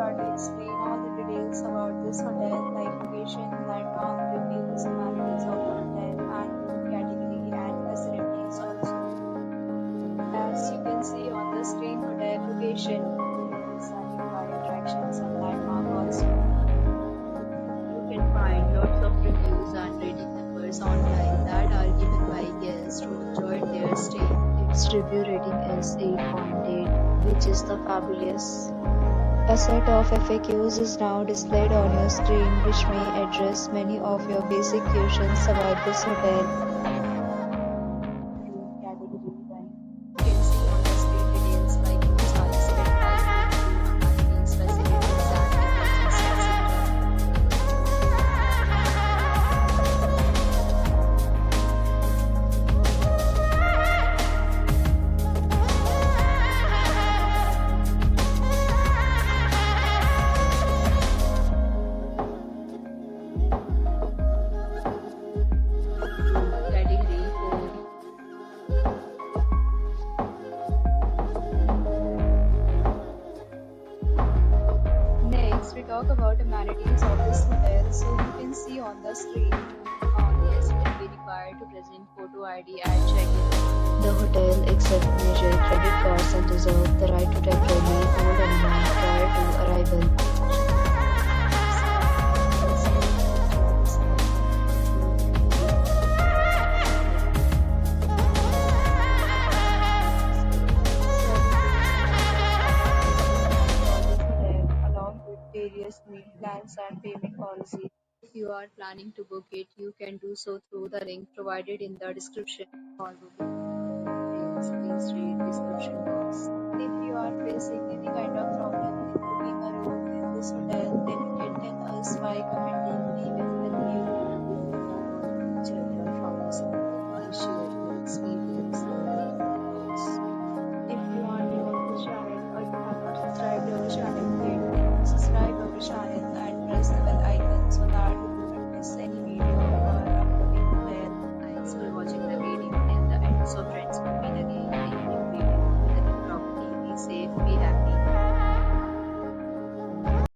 start to explain all the details about this hotel, like location, landmark, reviews, amenities of the hotel, and room category and facilities also. As you can see on the screen, hotel location, details and nearby attractions and landmark also. You can find lots of reviews and rating numbers online that are given by guests who enjoyed their stay. Its review rating is 8.8, which is the fabulous. A set of FAQs is now displayed on your screen, which may address many of your basic questions about this hotel. Room category 1. You can see on the screen details like rooms are listed by amenities, facilities, and emergency, etc. Category 4. Next, we talk about amenities of this hotel. So you can see on the screen, guests will be required to present photo ID at check-in. The hotel accepts major credit cards and reserves the right to temporarily hold an amount prior to arrival. Along with various meal plans and payment policies. If you are planning to book it, you can do so through the link provided in the description. For booking details, please read description box. If you are facing any kind of problem in booking a room in this hotel,